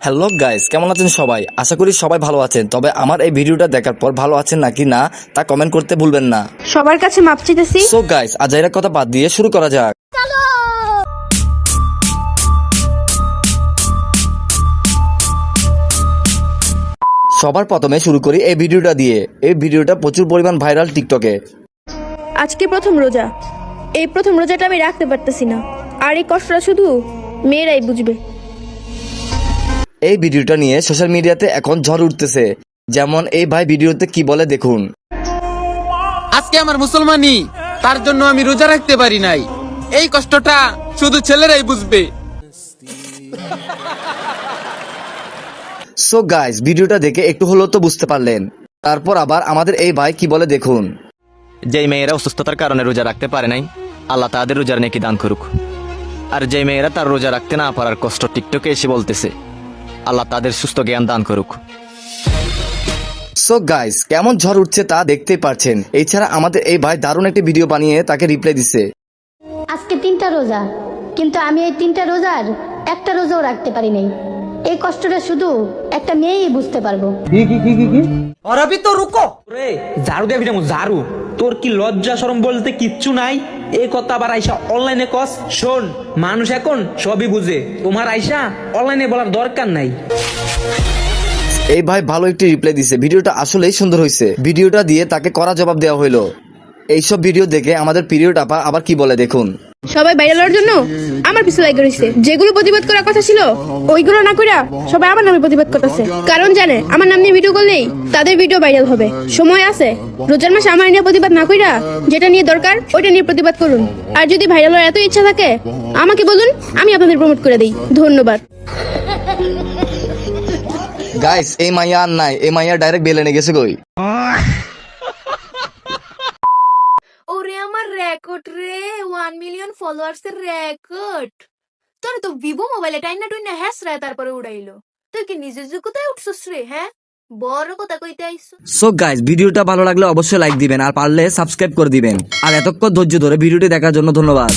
Hello guys, কেমন আছেন সবাই? আশা করি সবাই ভালো আছেন। তবে আমার এই ভিডিওটা দেখার পর ভালো আছেন নাকি না তা কমেন্ট করতে ভুলবেন না। সবার কাছে মাপ চাইতেছি। সো গাইস, আজাইরা কথা বাদ দিয়ে শুরু করা যাক। সবার প্রথমে শুরু করি এই ভিডিওটা দিয়ে। এই ভিডিওটা প্রচুর পরিমাণ ভাইরাল টিকটকে। আজকে প্রথম রোজা, এই প্রথম রোজাটা আমি রাখতে পারতেছি না, আর এই কষ্টটা শুধু মেয়েরাই বুঝবে। এই ভিডিওটা নিয়ে সোশ্যাল মিডিয়াতে এখন ঝড় উঠতেছে। যেমন এই ভাই ভিডিওতে কি বলে দেখুন। আজকে আমার মুসলমানি, তার জন্য আমি রোজা রাখতে পারি নাই। এই কষ্টটা শুধু ছেলেরাই বুঝবে। সো গাইস, ভিডিওটা দেখে একটু হলেও তো বুঝতে পারলেন। তারপর আবার আমাদের এই ভাই কি বলে দেখুন। যেই মেয়েরা অসুস্থতার কারণে রোজা রাখতে পারে নাই, আল্লাহ তাদের রোজার নেকি দান করুক। আর যেই মেয়েরা তার রোজা রাখতে না পারার কষ্ট টিকটকে এসে বলতেছে, আল্লাহ তাদের সুস্থ জ্ঞান দান করুক। সো গাইস, কেমন ঝড় উঠছে তা দেখতেই পারছেন। এছাড়া আমাদের এই ভাই দারুণ একটি ভিডিও বানিয়ে তাকে রিপ্লাই দিছে। আজকে 3টা রোজা, কিন্তু আমি এই 3টা রোজার একটা রোজাও রাখতে পারি নাই। এই কষ্টটা শুধু একটা মেয়েই বুঝতে পারবো। और अभी तो रुको रे झाड़ू दे ভিডিও ঝাড়ু তোর কি লজ্জা শরম বলতে কিচ্ছু নাই? এই কথা আবার আইসা অনলাইনে কস। শোন, মানুষ এখন সবই বুঝে, তোমার আইসা অনলাইনে বলার দরকার নাই। এই ভাই ভালো একটি রিপ্লাই দিছে। ভিডিওটা আসলেই সুন্দর হয়েছে। ভিডিওটা দিয়ে তাকে কড়া জবাব দেওয়া হইলো। এইসব ভিডিও দেখে আমাদের পিরিয়ড আপা আবার কি বলে দেখুন। সবাই ভাইরাল হওয়ার জন্য আমার পিছু লাগে রইছে। যেগুলো প্রতিবাদ করার কথা ছিল ওইগুলো না কইরা সবাই আমার নামে প্রতিবাদ করতেছে। কারণ জানে আমার নাম নিয়ে ভিডিও করলেই তাদের ভিডিও ভাইরাল হবে। সময় আছে, রোজার মাসে আমার নিয়ে প্রতিবাদ না কইরা যেটা নিয়ে দরকার ওইটা নিয়ে প্রতিবাদ করুন। আর যদি ভাইরাল হওয়ার এত ইচ্ছা থাকে আমাকে বলুন, আমি আপনাদের প্রমোট করে দেই। ধন্যবাদ। গাইস, এই মাইয়া আর নাই, এই মাইয়া ডাইরেক্ট বেলেনে গেছে কই। ওরে আমার রেকর্ড রে, 1 মিলিয়ন ফলোয়ার্স এর রেকর্ড। তোর তো ভিভো মোবাইলে টাইনা টুইনা হ্যাস রে, তারপরে উড়াইলো। তুই কি নিজের যোগ্যতায় উঠছস রে? হ্যাঁ, বড় কথা কইতে আইছো। সো গাইস, ভিডিওটা ভালো লাগলে অবশ্যই লাইক দিবেন, আর পারলে সাবস্ক্রাইব করে দিবেন। আর এতক্ষণ ধৈর্য ধরে ভিডিওটি দেখার জন্য ধন্যবাদ।